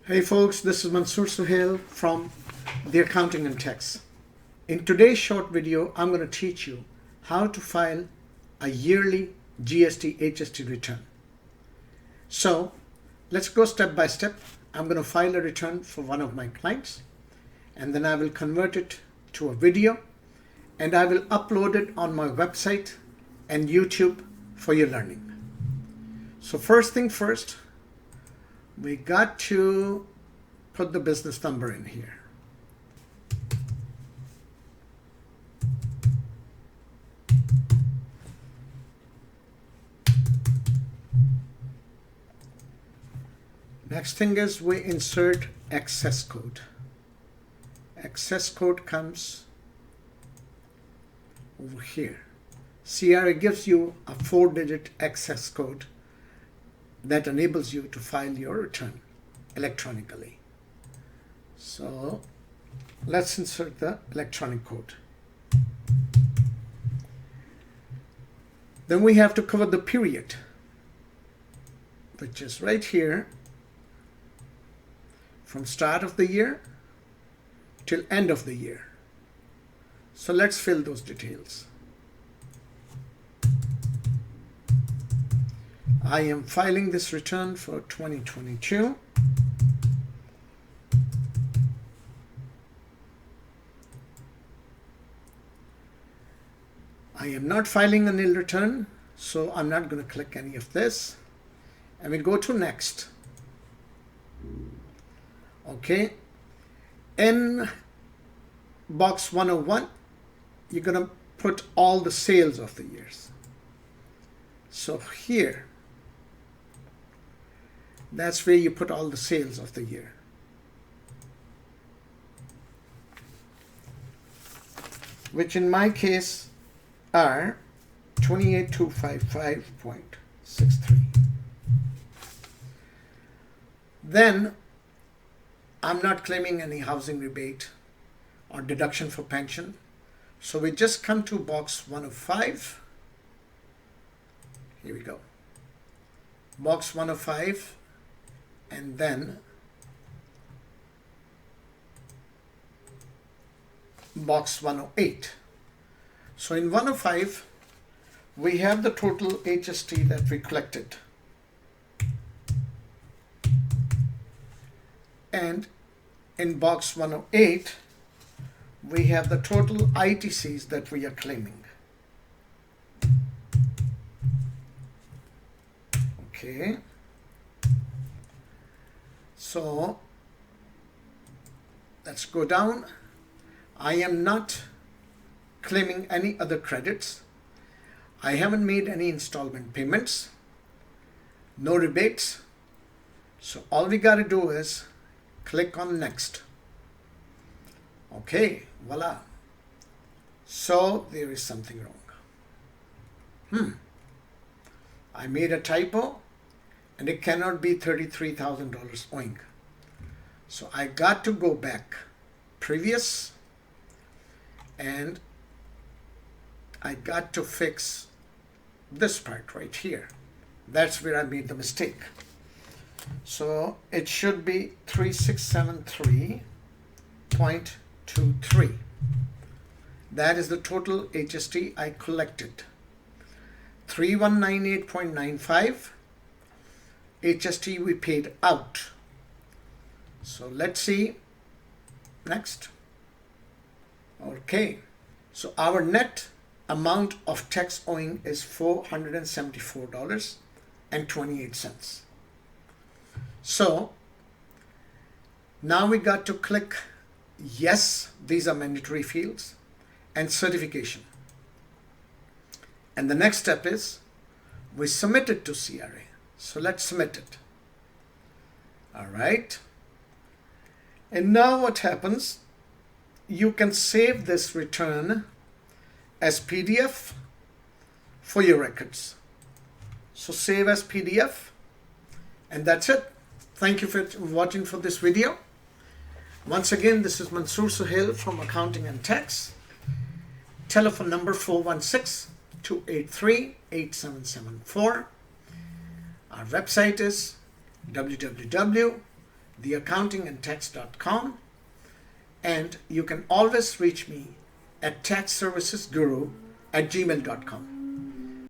Hey folks, this is Mansoor Suhail from the Accounting and Tax. In today's short video, I'm going to teach you how to file a yearly GST HST return. So let's go step by step. I'm going to file a return for one of my clients, and then I will convert it to a video, and I will upload it on my website and YouTube for your learning. So first thing first, we got to put the business number in here. Next thing is we insert access code. Access code comes over here. CRA gives you a 4-digit access code that enables you to file your return electronically. So let's insert the electronic code. Then we have to cover the period, which is right here, from start of the year till end of the year. So let's fill those details. I am filing this return for 2022. I am not filing a nil return, so I'm not going to click any of this. And we go to next. Okay. In box 101, you're going to put all the sales of the years. So here, that's where you put all the sales of the year. Which in my case are 28,255.63. Then I'm not claiming any housing rebate or deduction for pension. So we just come to box 105. Here we go. Box 105. And then box 108. So in 105, we have the total HST that we collected. And in box 108, we have the total ITCs that we are claiming. Okay. So let's go down. I am not claiming any other credits. I haven't made any installment payments. No rebates. So all we got to do is click on next. Okay, voila. So there is something wrong. I made a typo. And it cannot be $33,000 owing. So I got to go back previous, and I got to fix this part right here. That's where I made the mistake. So it should be 3673.23. That is the total HST I collected. 3198.95 HST we paid out. So let's see next. Okay, so our net amount of tax owing is $474.28. So now we got to click yes, these are mandatory fields, and certification. And the next step is we submit it to CRA. So let's submit it. All right. And now what happens? You can save this return as PDF for your records. So save as PDF, and that's it. Thank you for watching for this video. Once again, this is Mansoor Suhail from Accounting and Tax. Telephone number 416-283-8774. Our website is www theaccountingandtax.com, and you can always reach me at taxservicesguru@gmail.com.